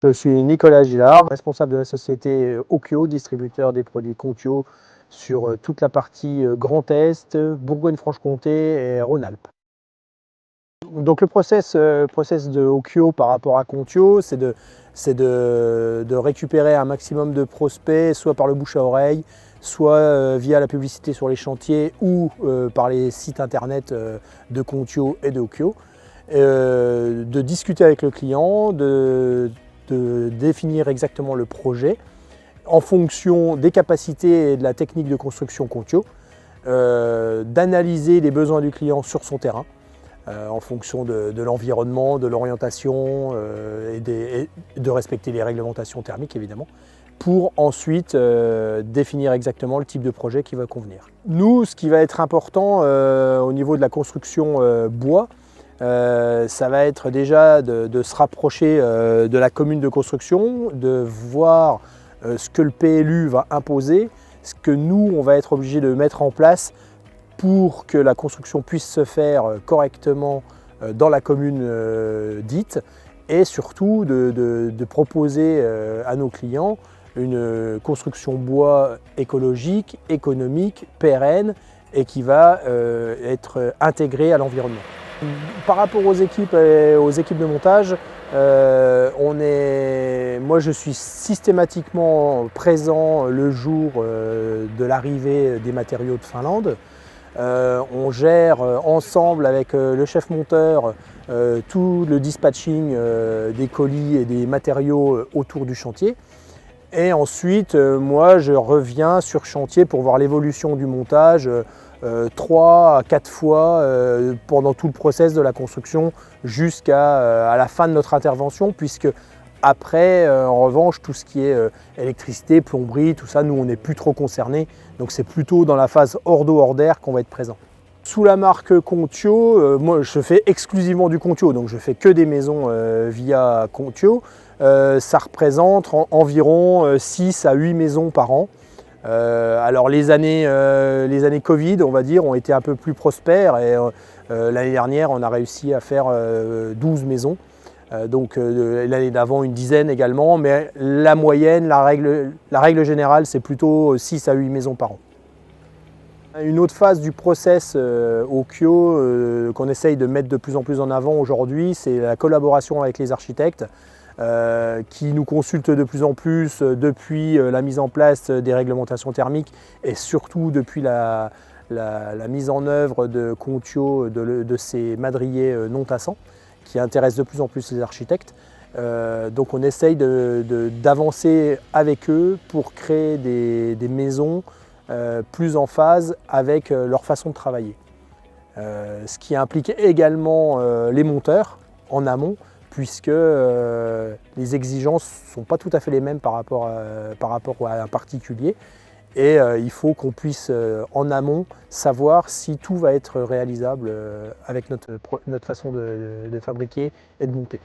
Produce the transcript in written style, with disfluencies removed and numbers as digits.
Je suis Nicolas Gillard, responsable de la société Occhio, distributeur des produits Contio sur toute la partie Grand Est, Bourgogne-Franche-Comté et Rhône-Alpes. Donc le process de Occhio par rapport à Contio, c'est de récupérer un maximum de prospects, soit par le bouche à oreille, soit via la publicité sur les chantiers ou par les sites internet de Contio et de Occhio, de discuter avec le client, de définir exactement le projet en fonction des capacités et de la technique de construction Contio, d'analyser les besoins du client sur son terrain en fonction de l'environnement, de l'orientation et de respecter les réglementations thermiques évidemment, pour ensuite définir exactement le type de projet qui va convenir. Nous, ce qui va être important au niveau de la construction bois, ça va être déjà de se rapprocher de la commune de construction, de voir ce que le PLU va imposer, ce que nous, on va être obligé de mettre en place pour que la construction puisse se faire correctement dans la commune dite, et surtout de proposer à nos clients une construction bois écologique, économique, pérenne et qui va être intégrée à l'environnement. Par rapport aux équipes de montage, moi je suis systématiquement présent le jour de l'arrivée des matériaux de Finlande. On gère ensemble avec le chef monteur tout le dispatching des colis et des matériaux autour du chantier. Et ensuite, moi je reviens sur chantier pour voir l'évolution du montage 3 à 4 fois pendant tout le process de la construction jusqu'à la fin de notre intervention, puisque après, en revanche, tout ce qui est électricité, plomberie, tout ça, nous on n'est plus trop concernés, donc c'est plutôt dans la phase hors d'eau, hors d'air qu'on va être présent. Sous la marque Contio, moi je fais exclusivement du Contio, donc je fais que des maisons via Contio. Ça représente environ 6 à 8 maisons par an. Alors les années Covid, on va dire, ont été un peu plus prospères, et l'année dernière on a réussi à faire 12 maisons. Donc l'année d'avant une dizaine également, mais la moyenne, la règle générale, c'est plutôt 6 à 8 maisons par an. Une autre phase du process Occhio qu'on essaye de mettre de plus en plus en avant aujourd'hui, c'est la collaboration avec les architectes qui nous consultent de plus en plus depuis la mise en place des réglementations thermiques et surtout depuis la mise en œuvre de Contio, de ces madriers non tassants, qui intéresse de plus en plus les architectes. Donc on essaye d'avancer avec eux pour créer des maisons plus en phase avec leur façon de travailler. Ce qui implique également les monteurs en amont, puisque les exigences ne sont pas tout à fait les mêmes par rapport à un particulier. Et il faut qu'on puisse en amont savoir si tout va être réalisable avec notre façon de fabriquer et de monter.